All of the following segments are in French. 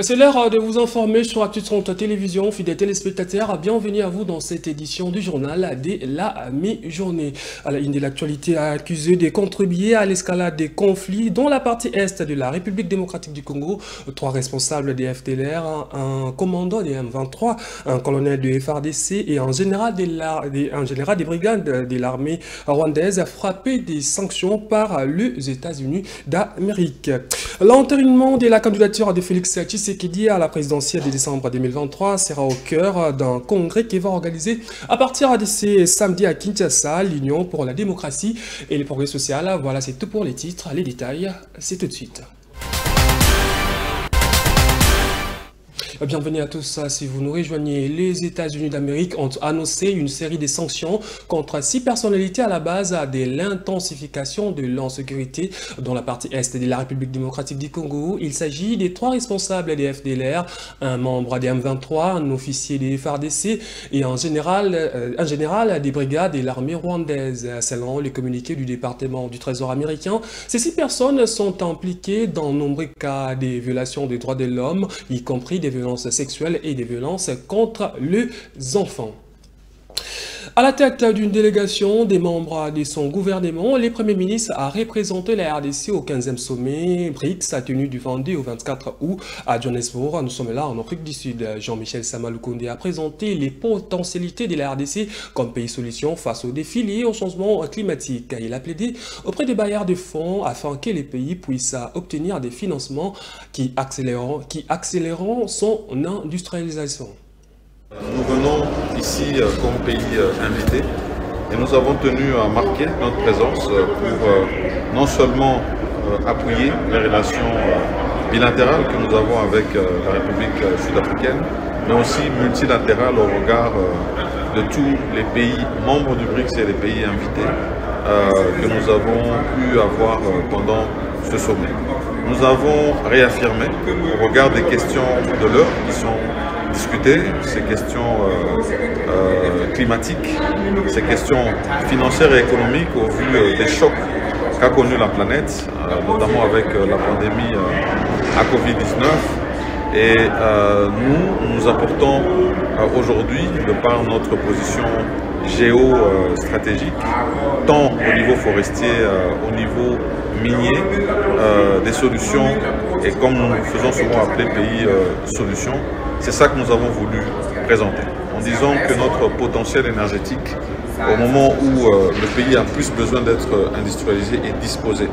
C'est l'heure de vous informer sur Actu 30 Télévision. Fidèles téléspectateurs, bienvenue à vous dans cette édition du journal dès la mi-journée. À la une de l'actualité, accusé de contribuer à l'escalade des conflits dans la partie est de la République démocratique du Congo, trois responsables des FDLR, un commandant des M23, un colonel de FRDC et un général des brigades de l'armée rwandaise frappés des sanctions par les États-Unis d'Amérique. L'entérinement de la candidature de Félix Tshisekedi à la présidentielle de décembre 2023 sera au cœur d'un congrès qui va organiser à partir de ce samedi à Kinshasa, l'Union pour la démocratie et le progrès social. Voilà, c'est tout pour les titres. Les détails, c'est tout de suite. Bienvenue à tous. Si vous nous rejoignez, les États-Unis d'Amérique ont annoncé une série de sanctions contre 6 personnalités à la base de l'intensification de l'insécurité dans la partie est de la République démocratique du Congo. Il s'agit des 3 responsables des FDLR, un membre des M23, un officier des FARDC et un général des brigades de l'armée rwandaise. Selon les communiqués du département du Trésor américain, ces 6 personnes sont impliquées dans de nombreux cas de violations des droits de l'homme, y compris des violences sexuelles et des violences contre les enfants. À la tête d'une délégation des membres de son gouvernement, le Premier ministre a représenté la RDC au 15e sommet BRICS tenu du 22 au 24 août à Johannesburg. Nous sommes là en Afrique du Sud. Jean-Michel Samaloukonde a présenté les potentialités de la RDC comme pays solution face aux défis liés au changement climatique. Il a plaidé auprès des bailleurs de fonds afin que les pays puissent obtenir des financements qui accéléreront son industrialisation. Nous venons ici comme pays invité et nous avons tenu à marquer notre présence pour non seulement appuyer les relations bilatérales que nous avons avec la République sud-africaine, mais aussi multilatérales au regard de tous les pays membres du BRICS et les pays invités que nous avons pu avoir pendant ce sommet. Nous avons réaffirmé au regard des questions de l'heure qui sont discuter ces questions climatiques, ces questions financières et économiques au vu des chocs qu'a connu la planète, notamment avec la pandémie à Covid-19. Et nous apportons aujourd'hui, de par notre position géostratégique, tant au niveau forestier, au niveau minier, des solutions, et comme nous nous faisons souvent appeler pays solutions, c'est ça que nous avons voulu présenter, en disant que notre potentiel énergétique, au moment où le pays a plus besoin d'être industrialisé et disposé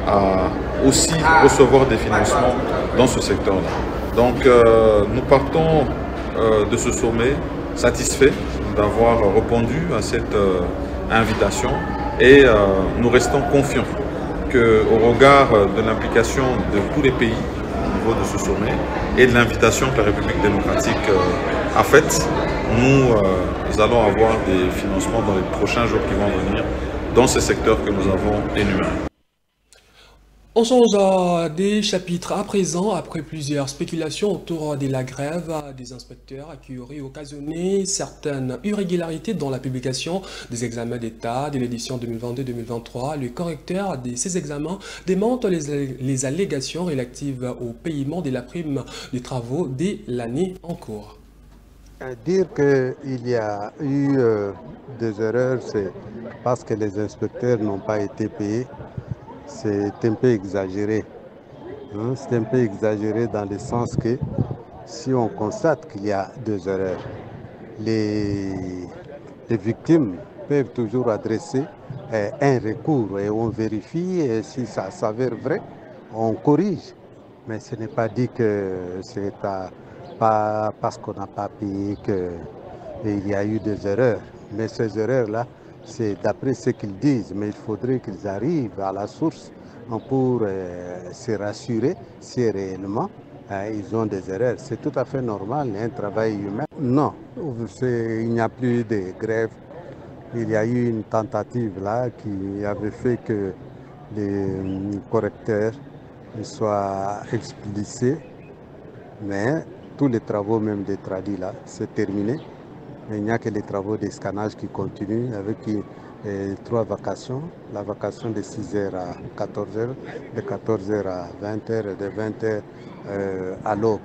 à aussi recevoir des financements dans ce secteur-là. Donc nous partons de ce sommet satisfaits d'avoir répondu à cette invitation et nous restons confiants qu'au regard de l'implication de tous les pays au niveau de ce sommet et de l'invitation que la République démocratique a faite, nous allons avoir des financements dans les prochains jours qui vont venir dans ces secteurs que nous avons énumérés. On change des chapitres à présent, après plusieurs spéculations autour de la grève des inspecteurs qui auraient occasionné certaines irrégularités dans la publication des examens d'État de l'édition 2022-2023. Le correcteur de ces examens démonte les allégations relatives au paiement de la prime des travaux de l'année en cours. Dire qu'il y a eu des erreurs, c'est parce que les inspecteurs n'ont pas été payés. C'est un peu exagéré. C'est un peu exagéré dans le sens que si on constate qu'il y a des erreurs, les victimes peuvent toujours adresser un recours et on vérifie et si ça s'avère vrai, on corrige. Mais ce n'est pas dit que c'est pas parce qu'on n'a pas payé qu'il y a eu des erreurs. Mais ces erreurs-là, c'est d'après ce qu'ils disent, mais il faudrait qu'ils arrivent à la source pour se rassurer si réellement ils ont des erreurs. C'est tout à fait normal, un travail humain. Non, il n'y a plus de grève. Il y a eu une tentative là qui avait fait que les correcteurs soient expulsés, mais tous les travaux, même des tradis là, c'est terminé. Il n'y a que les travaux de scannage qui continuent avec 3 vacations. La vacation de 6h à 14h, de 14h à 20h et de 20h à l'aube.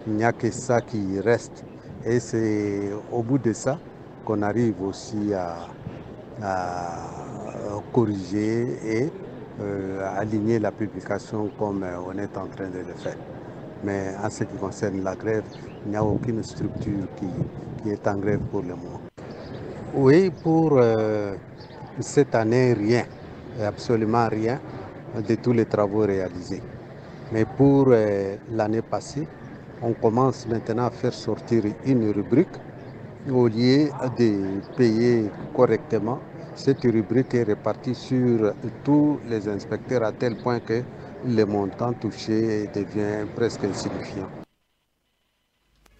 il n'y a que ça qui reste. Et c'est au bout de ça qu'on arrive aussi à corriger et aligner la publication comme on est en train de le faire. Mais en ce qui concerne la grève, il n'y a aucune structure qui est en grève pour le moment. Oui, pour cette année, rien, absolument rien de tous les travaux réalisés. Mais pour l'année passée, on commence maintenant à faire sortir une rubrique. Au lieu de payer correctement, cette rubrique est répartie sur tous les inspecteurs à tel point que le montant touché devient presque insignifiant.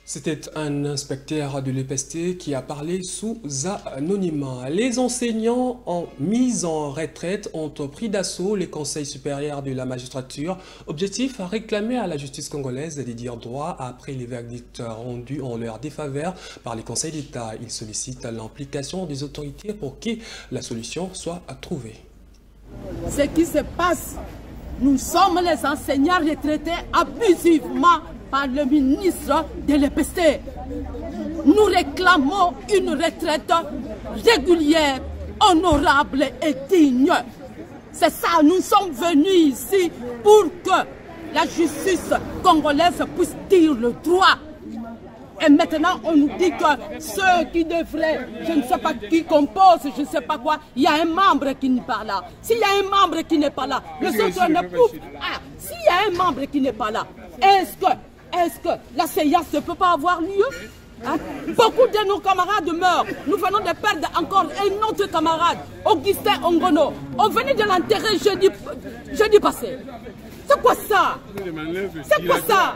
C'était un inspecteur de l'EPST qui a parlé sous anonymat. Les enseignants en mise en retraite ont pris d'assaut les conseils supérieurs de la magistrature. Objectif à réclamer à la justice congolaise de dire droit après les verdicts rendus en leur défaveur par les conseils d'État. Ils sollicitent l'implication des autorités pour que la solution soit trouvée. Ce qui se passe, nous sommes les enseignants retraités abusivement par le ministre de l'EPST. Nous réclamons une retraite régulière, honorable et digne. C'est ça, nous sommes venus ici pour que la justice congolaise puisse dire le droit. Et maintenant, on nous dit que ceux qui devraient, je ne sais pas qui compose, je ne sais pas quoi, il y a un membre qui n'est pas là. S'il y a un membre qui n'est pas là, le autres ne pouvent. Ah, s'il y a un membre qui n'est pas là, est-ce que la séance ne peut pas avoir lieu? Hein? Beaucoup de nos camarades meurent. Nous venons de perdre encore un autre camarade, Augustin Ongono. On venait de l'enterrer jeudi passé. C'est quoi ça? C'est quoi ça?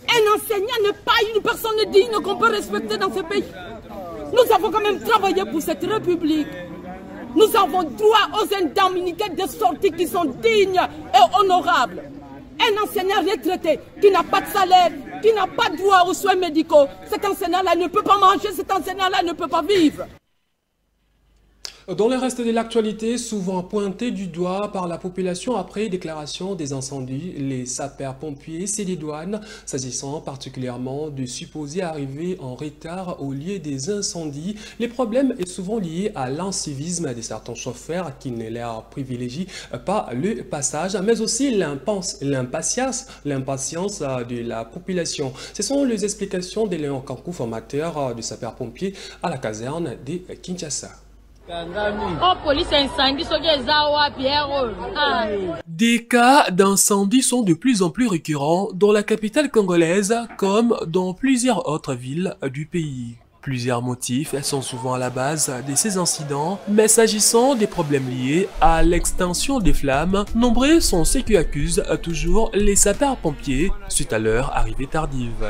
Un enseignant n'est pas une personne digne qu'on peut respecter dans ce pays. Nous avons quand même travaillé pour cette République. Nous avons droit aux indemnités de sortie qui sont dignes et honorables. Un enseignant retraité qui n'a pas de salaire, qui n'a pas de droit aux soins médicaux, cet enseignant-là ne peut pas manger, cet enseignant-là ne peut pas vivre. Dans le reste de l'actualité, souvent pointé du doigt par la population après déclaration des incendies, les sapeurs-pompiers sédédouanes, s'agissant particulièrement de supposés arrivés en retard au lieu des incendies. Les problèmes sont souvent liés à l'incivisme de certains chauffeurs qui ne leur privilégient pas le passage, mais aussi l'impatience de la population. Ce sont les explications de Léon Kankou, formateur de sapeurs-pompiers à la caserne de Kinshasa. Des cas d'incendie sont de plus en plus récurrents dans la capitale congolaise comme dans plusieurs autres villes du pays. Plusieurs motifs sont souvent à la base de ces incidents, mais s'agissant des problèmes liés à l'extinction des flammes, nombreux sont ceux qui accusent toujours les sapeurs-pompiers suite à leur arrivée tardive.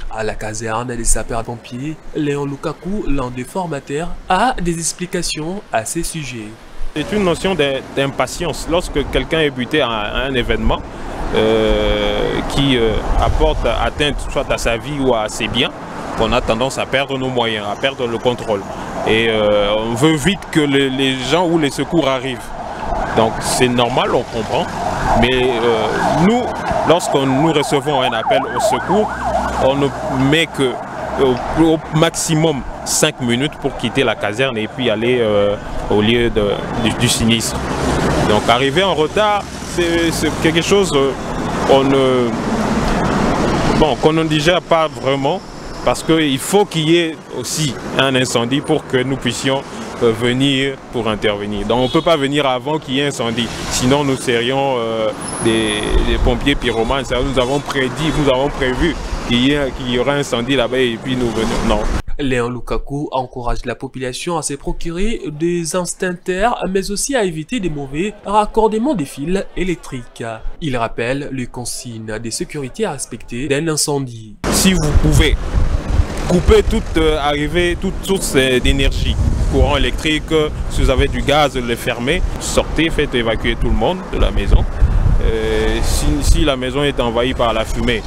À la caserne des sapeurs-pompiers, Léon Lukaku, l'un des formateurs, a des explications à ces sujets. C'est une notion d'impatience. Lorsque quelqu'un est buté à un événement qui apporte atteinte soit à sa vie ou à ses biens, on a tendance à perdre nos moyens, à perdre le contrôle. Et on veut vite que les gens ou les secours arrivent. Donc c'est normal, on comprend. Mais nous, lorsqu'on nous recevons un appel au secours, on ne met que au maximum 5 minutes pour quitter la caserne et puis aller au lieu du sinistre. Donc arriver en retard, c'est quelque chose qu'on ne digère pas vraiment, parce qu'il faut qu'il y ait aussi un incendie pour que nous puissions venir pour intervenir. Donc on ne peut pas venir avant qu'il y ait incendie, sinon nous serions des pompiers pyromanes. Nous avons prévu qu'il y aura un incendie là-bas et puis nous venons. Non. Léon Lukaku encourage la population à se procurer des instincteurs, mais aussi à éviter des mauvais raccordements des fils électriques. Il rappelle les consignes de sécurité à respecter d'un incendie. Si vous pouvez couper toute arrivée, toute source d'énergie, courant électrique, si vous avez du gaz, le fermez, sortez, faites évacuer tout le monde de la maison. Si la maison est envahie par la fumée,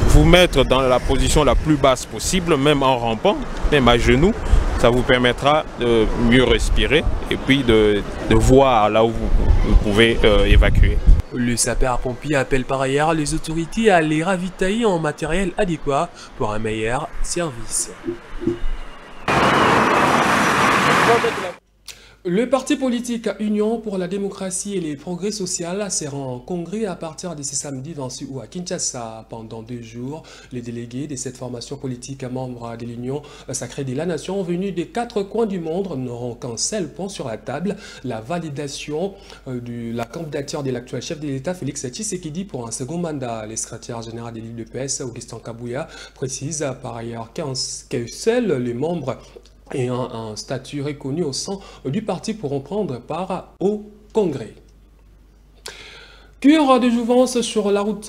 vous mettre dans la position la plus basse possible, même en rampant, même à genoux, ça vous permettra de mieux respirer et puis de voir là où vous pouvez évacuer. Le sapeur-pompier appelle par ailleurs les autorités à les ravitailler en matériel adéquat pour un meilleur service. Le parti politique Union pour la démocratie et les progrès social s'est rendu en congrès à partir de ce samedi 26 août à Kinshasa. Pendant 2 jours, les délégués de cette formation politique membres de l'Union sacrée de la Nation venus des 4 coins du monde n'auront qu'un seul point sur la table, la validation de la candidature de l'actuel chef de l'État Félix Tshisekedi pour un second mandat. Le secrétaire général de l'UDPS, Augustin Kabouya, précise par ailleurs que seuls les membres et un statut reconnu au sein du parti pourront prendre part au congrès. Cure de jouvence sur la route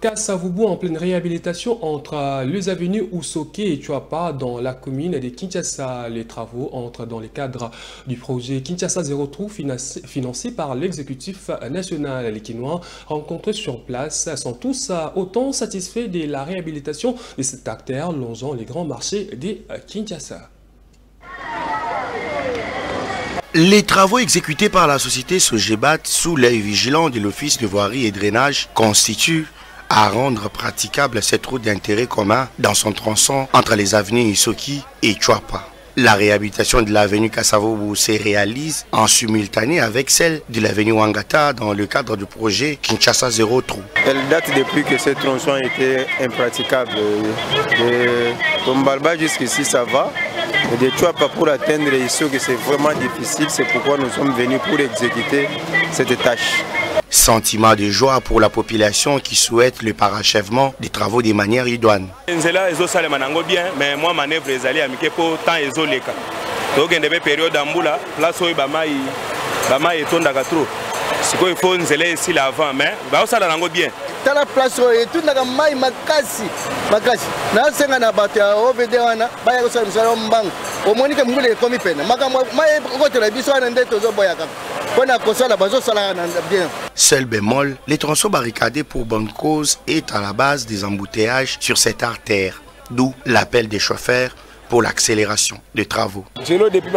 Kasavubu en pleine réhabilitation entre les avenues Usoke et Chuapa dans la commune de Kinshasa. Les travaux entrent dans le cadre du projet Kinshasa Zéro Trou financé par l'exécutif national. Les Kinois rencontrés sur place sont tous autant satisfaits de la réhabilitation de cet artère longeant les grands marchés de Kinshasa. Les travaux exécutés par la société Sogebat sous l'œil vigilant de l'Office de voirie et drainage constituent à rendre praticable cette route d'intérêt commun dans son tronçon entre les avenues Isoki et Chuapa. La réhabilitation de l'avenue Kasavubu se réalise en simultané avec celle de l'avenue Wangata dans le cadre du projet Kinshasa Zéro Trou. Elle date depuis que ce tronçon était impraticable. De Tombalba jusqu'ici ça va. Et de Chuapa pour atteindre ici que c'est vraiment difficile, c'est pourquoi nous sommes venus pour exécuter cette tâche. Sentiment de joie pour la population qui souhaite le parachèvement des travaux de manière idoine. Nzela ezo salema nango bien, mais moi manœuvre ezali amike pour temps ezo leka. Donc ndebe période ambula, place oyo bama etondaka trop. Siko il faut nzela ici l'avant, mais ba osala nango bien. Tala place oyo etondaka mai makasi. Na senga na bato ya OVD wana baya kosala misala mbangu. Omoni ke mbule ekomi pena. Makambo mai okotela biso wana nde tozoboya kaka. Seul bémol, les tronçons barricadés pour bonne cause est à la base des embouteillages sur cette artère, d'où l'appel des chauffeurs pour l'accélération des travaux. Depuis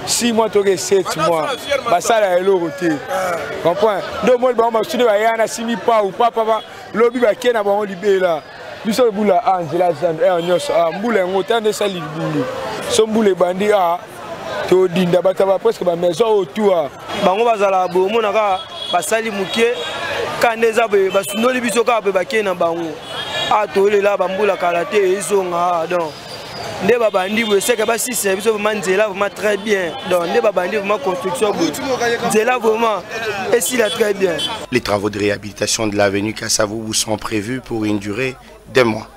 6 mois, 7 mois, ça a été roté. Comprends? 2 mois, je suis allé à 6 000 pas ou pas, lobby va ken avant libé là. Biso bula Angela Sand et Agnos a mbule ngotan de sali bulu. So mbule bandi a to dinda bataba presque ba maison autour. Bango bazala bomo naka basali mukie kaneza be basundoli biso ka be bakena bango. A to le la bambula kalate ezonga donc. Nde babandi we seka ba si service vraiment nzela vraiment très bien. Donc nde babandi vraiment construction nzela vraiment et si là très bien. Les travaux de réhabilitation de l'avenue Kasavubu sont prévus pour une durée d'1 mois.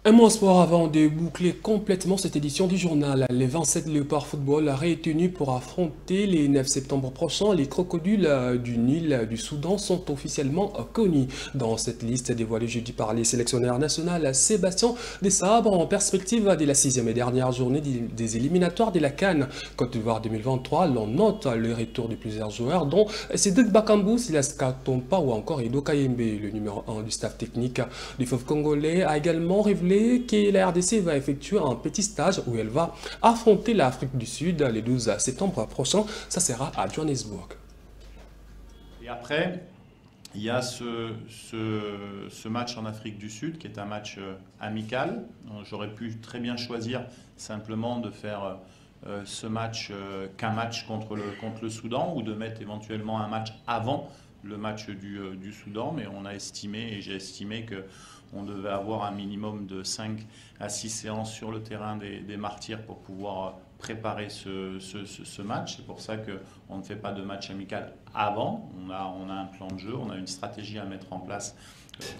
Un mot en sport avant de boucler complètement cette édition du journal. Les 27 Léopards Football rétenus pour affronter les 9 septembre prochains. Les crocodiles du Nil du Soudan sont officiellement connus. Dans cette liste dévoilée jeudi par les sélectionneurs nationaux Sébastien Desabre en perspective de la 6e et dernière journée des éliminatoires de la CAN Côte d'Ivoire 2023. L'on note le retour de plusieurs joueurs dont Cédric Bakambu, Silas Katompa ou encore Edo Kayembe. Le numéro 1 du staff technique du FOF congolais a également révélé que la RDC va effectuer un petit stage où elle va affronter l'Afrique du Sud le 12 septembre prochain. Ça sera à Johannesburg. Et après, il y a ce match en Afrique du Sud qui est un match amical. J'aurais pu très bien choisir simplement de faire ce match qu'un match contre le Soudan ou de mettre éventuellement un match avant le match du Soudan, mais on a estimé et j'ai estimé que on devait avoir un minimum de 5 à 6 séances sur le terrain des Martyrs pour pouvoir préparer ce match. C'est pour ça qu'on ne fait pas de match amical avant. On a un plan de jeu, on a une stratégie à mettre en place.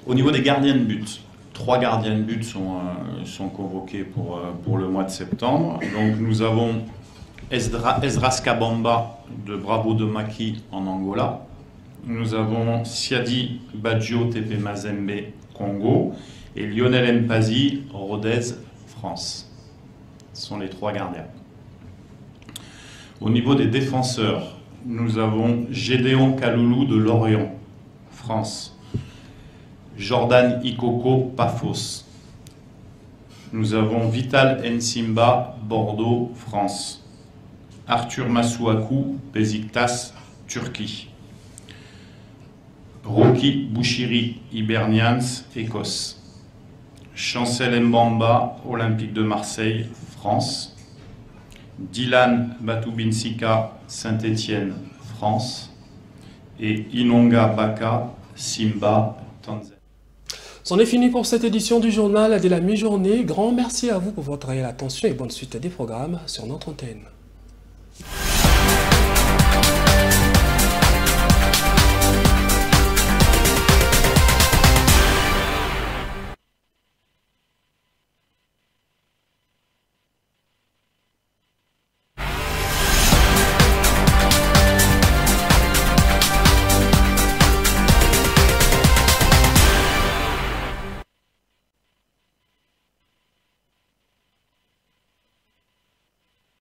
Au niveau des gardiens de but, 3 gardiens de but sont convoqués pour le mois de septembre. Donc nous avons Esdras Kabamba de Bravo de Maki en Angola. Nous avons Siadi Badjo Tepe Mazembe Congo et Lionel Mpazi Rodez France. Ce sont les 3 gardiens. Au niveau des défenseurs, nous avons Gédéon Kaloulou de Lorient, France. Jordan Ikoko, Paphos. Nous avons Vital Nsimba, Bordeaux, France. Arthur Masuaku, Besiktas, Turquie. Rocky Bouchiri, Hibernians, Écosse. Chancel Mbamba, Olympique de Marseille, France. Dylan Batubinsika, Saint-Étienne, France. Et Inonga Baka, Simba, Tanzanie. C'en est fini pour cette édition du journal de la mi-journée. Grand merci à vous pour votre réelle attention et bonne suite des programmes sur notre antenne.